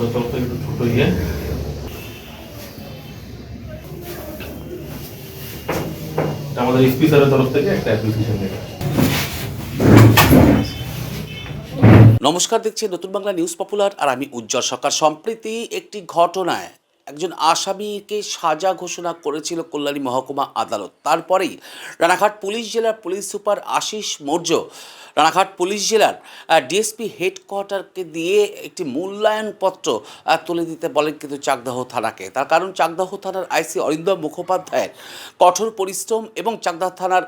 আমাদের তরফ থেকে একটু ছোট আমাদের এসপি স্যারের তরফ থেকে একটা অ্যাপ্লিকেশন দেবে। নমস্কার, দেখছি নতুন বাংলা নিউজ পপুলার আর আমি উজ্জ্বল সরকার। সম্প্রতি একটি ঘটনায় একজন আসামিকে সাজা ঘোষণা করেছিল কল্যাণী মহকুমা আদালত। তারপরেই রানাঘাট পুলিশ জেলার police super Ashish Maurya Ranaghat police জেলার ডিএসপি হেডকোয়ার্টারকে দিয়ে একটি মূল্যায়নপত্র তুলে দিতে বলেন কিন্তু চাকদাহ থানাকে। তার কারণ চাকদাহ থানার আইসি অরিন্দম মুখোপাধ্যায়ের কঠোর পরিশ্রম এবং চাকদাহ থানার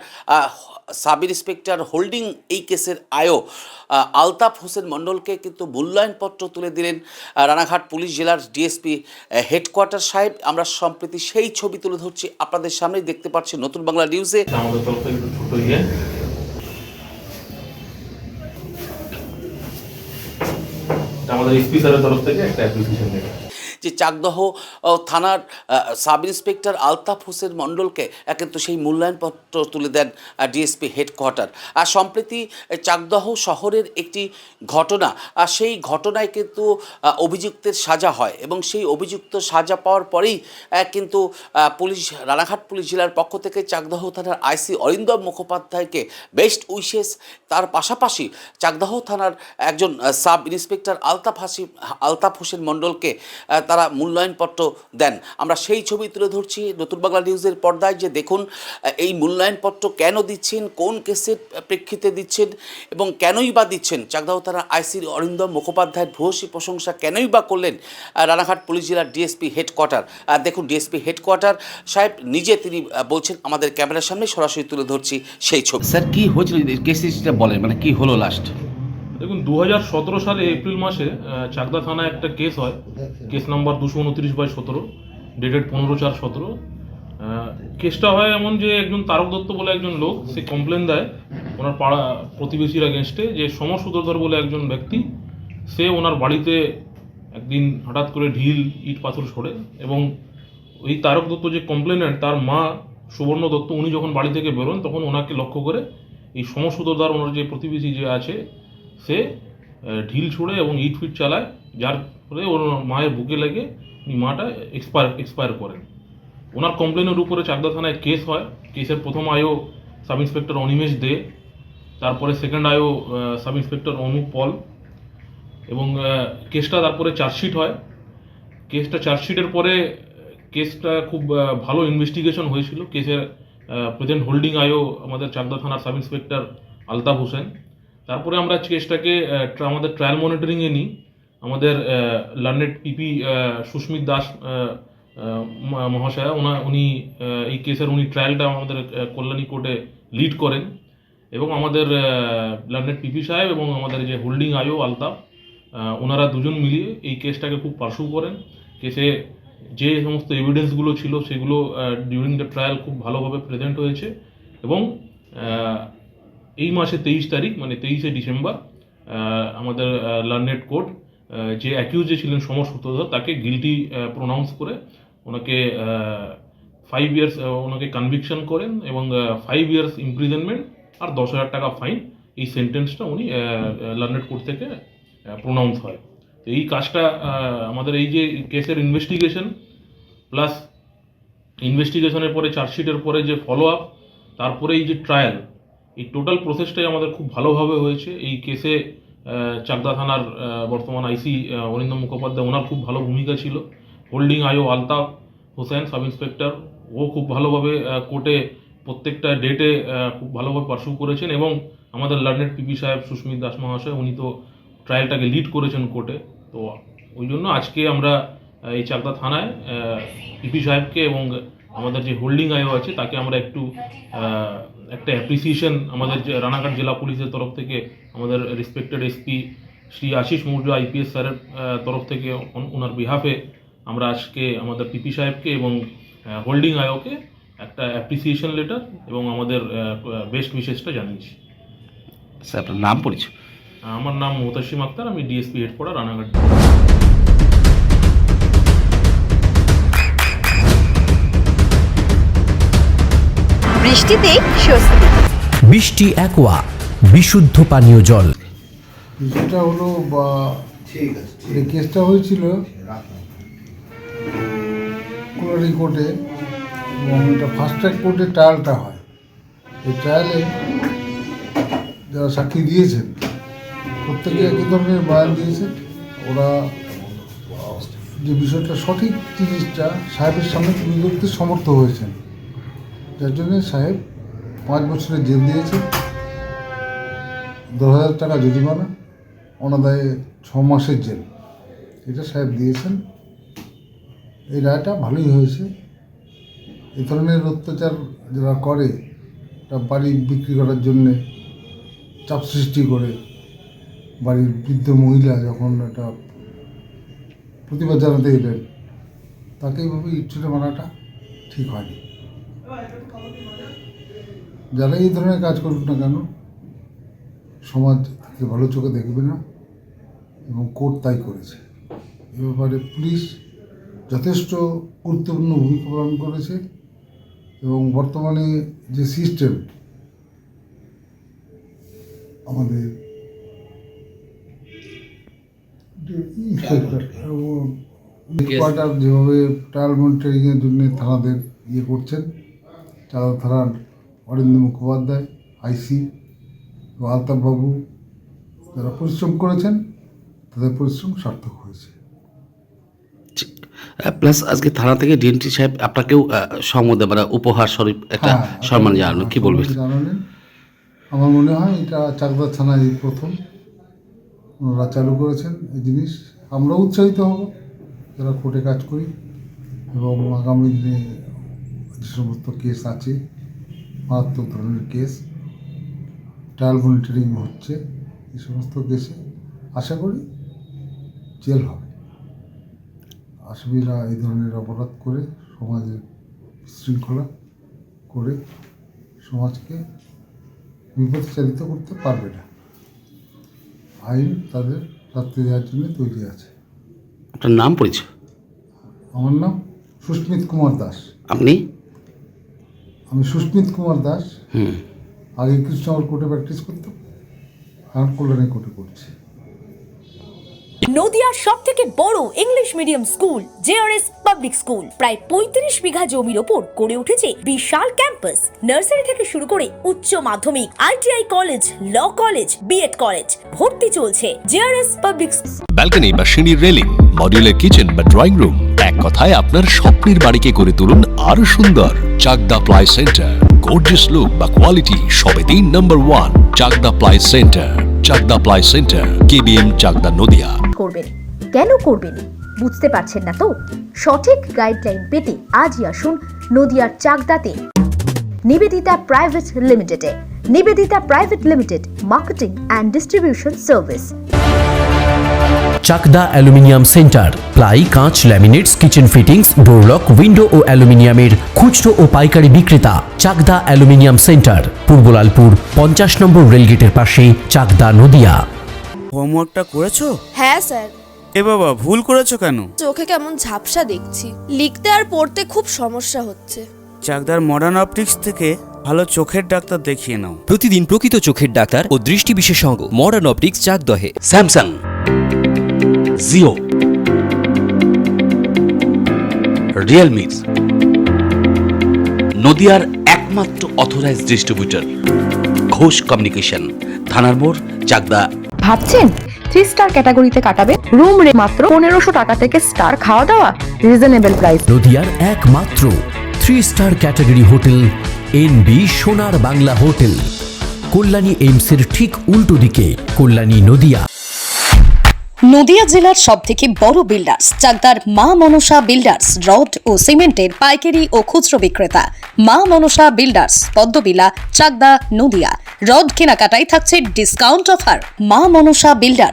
সাব ইন্সপেক্টর হোল্ডিং এই কেসের আয়ও আলতাফ হোসেন মণ্ডলকে কিন্তু মূল্যায়নপত্র তুলে দিলেন রানাঘাট পুলিশ জেলার ডিএসপি হেডকোয়ার্টার সাহেব। আমরা সম্প্রতি সেই ছবি তুলে ধরছি আপনাদের সামনেই, দেখতে পাচ্ছি নতুন বাংলা নিউজে। আমাদের তরফ থেকে একটু ছোট আমাদের এসপি স্যারের তরফ থেকে একটা অ্যাপ্লিকেশন দেবে যে চাকদহ থানার সাব ইন্সপেক্টর আলতাফ হোসেন মণ্ডলকে কিন্তু সেই মূল্যায়নপত্র তুলে দেন ডিএসপি হেডকোয়ার্টার। আর সম্প্রতি চাকদহ শহরের একটি ঘটনা, আর সেই ঘটনায় কিন্তু অভিযুক্তের সাজা হয় এবং সেই অভিযুক্ত সাজা পাওয়ার পরেই কিন্তু পুলিশ রানাঘাট পুলিশ জেলার পক্ষ থেকে চাকদহ থানার আইসি অরিন্দম মুখোপাধ্যায়কে বেস্ট উইশেস, তার পাশাপাশি চাকদহ থানার একজন সাব ইন্সপেক্টর আলতাফ হোসেন মণ্ডলকে তারা মূল্যায়নপত্র দেন। আমরা সেই ছবি তুলে ধরছি নতুন বাংলা নিউজের পর্দায়, যে দেখুন এই মূল্যায়নপত্র কেন দিচ্ছেন, কোন কেসের প্রেক্ষিতে দিচ্ছেন এবং কেনই বা দিচ্ছেন। চাকদাহ থানার আইসি অরিন্দম মুখোপাধ্যায়ের ভূয়সী প্রশংসা কেনই বা করলেন রানাঘাট পুলিশ জেলার ডিএসপি হেডকোয়ার্টার। দেখুন ডিএসপি হেডকোয়ার্টার সাহেব নিজে তিনি বলছেন, আমাদের ক্যামেরার সামনে সরাসরি তুলে ধরছি সেই ছবি। স্যার, কি হয়েছিল কেসটা বলেন, মানে কি হলো লাস্ট? দেখুন, 2017 সালে এপ্রিল মাসে চাকদা থানায় একটা কেস হয়, কেস নাম্বার 229/17, ডেটেড 15/4/17। কেসটা হয় এমন যে একজন তারক দত্ত বলে একজন লোক, সে কমপ্লেন দেয় ওনার পাড়া প্রতিবেশীর এগেনস্টে যে সমর সূত্রধর বলে একজন ব্যক্তি, সে ওনার বাড়িতে একদিন হঠাৎ করে ঢিল ইট পাথর ছোড়ে এবং ওই তারক দত্ত যে কমপ্লেনেন্ট, তার মা সুবর্ণ দত্ত, উনি যখন বাড়ি থেকে বেরোন তখন ওনাকে লক্ষ্য করে এই সমর সূত্রধর ওনার যে প্রতিবেশী যে আছে সে ঢিল ছুঁড়ে এবং ইট ফিট চালায়, যার ফলে ওর মায়ের বুকে লেগে মাটা এক্সপায়ার করেন। ওনার কমপ্লেনের উপরে চাকদা থানায় কেস হয়। কেসের প্রথম আয়ও সাব ইন্সপেক্টর অনিমেষ দে, তারপরে সেকেন্ড আয়ও সাব ইন্সপেক্টর অনুপ পল, এবং কেসটা তারপরে চার্জশিট হয়। কেসটা চার্জশিটের পরে কেসটা খুব ভালো ইনভেস্টিগেশন হয়েছিল। কেসের প্রেজেন্ট হোল্ডিং আয়ও আমাদের চাকদা থানার সাব ইন্সপেক্টর আলতাফ হোসেন। তারপরে আমরা কেসটাকে আমাদের ট্রায়াল মনিটরিংয়ে নিই। আমাদের লার্নেড পিপি সুস্মিত দাস মহাশয়া, উনি এই কেসের ট্রায়ালটা আমাদের কল্যাণী কোর্টে লিড করেন এবং আমাদের লার্নেড পিপি সাহেব এবং আমাদের যে হোল্ডিং আইও আলতাফ, ওনারা দুজন মিলিয়ে এই কেসটাকে খুব পার্সু করেন। কেসে যে সমস্ত এভিডেন্সগুলো ছিল সেগুলো ডিউরিং দ্য ট্রায়াল খুব ভালোভাবে প্রেজেন্ট হয়েছে এবং এই মাসে 23 তারিখ মানে 23শে ডিসেম্বর আমাদের লার্নেড কোর্ট যে অ্যাকিউজে ছিলেন সমর সূত্রধর, তাকে গিলটি প্রোনাউন্স করে ওনাকে 5 ইয়ার্স ওনাকে কনভিকশন করেন এবং 5 ইয়ার্স ইমপ্রিজনমেন্ট আর 10,000 টাকা ফাইন, এই সেন্টেন্সটা উনি লার্নেড কোর্ট থেকে প্রোনাউন্স হয়। তো এই কাজটা আমাদের এই যে কেসের ইনভেস্টিগেশন প্লাস ইনভেস্টিগেশনের পরে চার্জশিটের পরে যে ফলো আপ, তারপরে এই যে ট্রায়াল, এই টোটাল প্রসেসটাই আমাদের খুব ভালোভাবে হয়েছে। এই কেসে চাকদা থানার বর্তমান আইসি অরিন্দম মুখোপাধ্যায়, ওনার খুব ভালো ভূমিকা ছিল। হোল্ডিং আইও আলতাফ হোসেন সাব ইন্সপেক্টর, ও খুব ভালোভাবে কোর্টে প্রত্যেকটা ডেটে খুব ভালোভাবে পার্সু করেছেন এবং আমাদের লার্নেড পিপি সাহেব সুস্মিত দাস মহাশয়, উনি তো ট্রায়ালটাকে লিড করেছেন কোর্টে। তো ওই জন্য আজকে আমরা এই চাকদা থানায় পিপি সাহেবকে এবং আমাদের যে হোল্ডিং আইও আছে তাকে আমরা একটা অ্যাপ্রিসিয়েশন আমাদের যে রানাঘাট জেলা পুলিশের তরফ থেকে, আমাদের respected SP Shri Ashish Maurya IPS স্যারের তরফ থেকে ওনার বিহাফে আমরা আজকে আমাদের পিপি সাহেবকে এবং হোল্ডিং আইওকে একটা অ্যাপ্রিসিয়েশন লেটার এবং আমাদের বেস্ট উইশেসটা জানিয়েছি। স্যার, আপনার নাম পরিচয়? আমার নাম মোতাসিম আক্তার, আমি ডিএসপি হেডকোয়ার্টার রানাঘাট। বৃষ্টিতে স্বস্তি। বৃষ্টি অ্যাকোয়া বিশুদ্ধ পানীয় জল। যেটা হলো এই কেসটা হয়েছিল কুলারি কোর্টে, এবং এটা ফার্স্ট ট্র্যাক কোর্টে ট্রায়ালটা হয়। এই ট্রায়ালে যারা সাক্ষী দিয়েছেন প্রত্যেকে একই ধরনের বয়ান দিয়েছে। ওরা যে বিষয়টা সঠিক জিনিসটা সাহেবের সামনে তুলে ধরতে সমর্থ হয়েছেন, যার জন্যে সাহেব 5 বছরের জেল দিয়েছে, 10,000 টাকা জরিমানা, অনাদায়ে 6 মাসের জেল, এটা সাহেব দিয়েছেন। এই রায়টা ভালোই হয়েছে। এই ধরনের অত্যাচার যারা করে, একটা বাড়ি বিক্রি করার জন্যে চাপ সৃষ্টি করে, বাড়ির বৃদ্ধ মহিলা যখন একটা প্রতিবাদ জানাতে এলেন, তাকে এইভাবে ইচ্ছুটে মারাটা ঠিক হয়নি। যারা এই ধরনের কাজ করুক না কেন, সমাজ তাকে ভালো চোখে দেখবে না, এবং কোর্ট তাই করেছে। এ ব্যাপারে পুলিশ যথেষ্ট গুরুত্বপূর্ণ ভূমিকা পালন করেছে, এবং বর্তমানে যে সিস্টেম আমাদের কোয়ার্টার যেভাবে ট্রায়াল মনিটরিংয়ের জন্য থানাদের করছেন, চাঁদা থানার অরিন্দ মুখোপাধ্যায়, আইসি এবং আলতাফবাবু যারা পরিশ্রম করেছেন, তাদের পরিশ্রম সার্থক হয়েছে। প্লাস আজকে থানা থেকে ডিএনটি সাহেব আপনাকেও সম্মানে মানে উপহার স্বরূপ একটা সম্মান জানানো, কি বলবেন? জানালেন, আমার মনে হয় এটা চাকদা থানায় এই প্রথম ওনারা চালু করেছেন এই জিনিস। আমরা উৎসাহিত হব যারা কোর্টে কাজ করি, এবং আগামী দিনে যে সমস্ত কেস আছে, মারাত্মক ধরনের কেস, ট্রায়াল মনিটরিং হচ্ছে, এই সমস্ত কেসে আশা করি জেল হবে। আসামিরা এই ধরনের অপরাধ করে সমাজে বিশৃঙ্খলা করে সমাজকে বিপদচালিত করতে পারবে না। আইন তাদের রাত্রে দেওয়ার জন্য তৈরি আছে। আপনার নাম পরিচয়? আমার নাম সুস্মিত কুমার দাস। আপনি? আমি সুস্মিত কুমার দাস। আগে কৃষ্ণনগর কোর্টে প্র্যাকটিস করতাম, এখন কল্যাণী কোর্টে করছি। নদিয়ার সবথেকে বড় English medium school JRS public school প্রায় 35 বিঘা জমির ওপর গড়ে উঠেছে বিশাল ক্যাম্পাস। নার্সারি থেকে শুরু করে উচ্চ মাধ্যমিক, ITI college, law college, BEd college, ভর্তি চলছে জেআরএস পাবলিক। ব্যালকনি বা সিঁড়ির রেলিং, মডিউলার কিচেন বা ড্রয়িং রুম, এক কথায় আপনার স্বপ্নের বাড়িকে করে তুলুন আরো সুন্দর। Chakdah ply centre, gorgeous look বা কোয়ালিটি সবে 3 number 1 Chakdah ply centre. Chakdah ply centre, KBM, Chakdah, Nadia. করবেন কেন করবেন বুঝতে পারছেন না তো? সঠিক গাইডলাইন পেতে আজই আসুন নদিয়ার চাকদাতে নিবেদিতা প্রাইভেট লিমিটেডে। Nivedita private limited, marketing and distribution service. Chakdah aluminium centre, ply, কাঁচ, laminates, kitchen fittings, door lock, window ও অ্যালুমিনিয়ামের খুচরো ও পাইকারি বিক্রেতা। Chakdah aluminium centre, Purbalalpur 50 number রেলগেটের পাশে, চাকদা, নদিয়া। হোমওয়ার্কটা করেছো? হ্যাঁ স্যার। এ বাবা, ভুল করেছো কেন? চোখে কেমন ঝাপসা দেখছি, লিখতে আর পড়তে খুব সমস্যা হচ্ছে। চাকদার মডার্ন অপটিক্স থেকে ভালো চোখের ডাক্তার দেখিয়ে নাও। প্রতিদিন প্রকৃত চোখের ডাক্তার ও দৃষ্টি বিশেষজ্ঞ মডার্ন অপটিক্স, চাকদহে। স্যামসাং, জিও, রিয়েলমি, নদিয়ার একমাত্র অথরাইজড ডিস্ট্রিবিউটর ঘোষ কমিউনিকেশন, থানার মোড়, চাকদা। ভাবছেন 3 স্টার ক্যাটাগরিতে কাটাবে? রুম রে মাত্র 1500 টাকা থেকে স্টার, খাওয়া দাওয়া রিজনেবল প্রাইস। নদিয়ার একমাত্র 3 স্টার ক্যাটাগরি হোটেল এনবি সোনার বাংলা হোটেল, কল্যাণী এইমসের ঠিক উল্টো দিকে, কল্যাণী, নদিয়া। নদিয়া জেলার সবথেকে বড় বিল্ডার্স চাকদার মা মনসা বিল্ডার্স, রড ও সিমেন্টের পাইকারি ও খুচরো বিক্রেতা। মা মনসা বিল্ডার্স, পদ্মবিলা, চাকদা, নদিয়া। রড কেনাকাটায় থাকছে ডিসকাউন্ট অফার। মা মনসা বিল্ডার্স।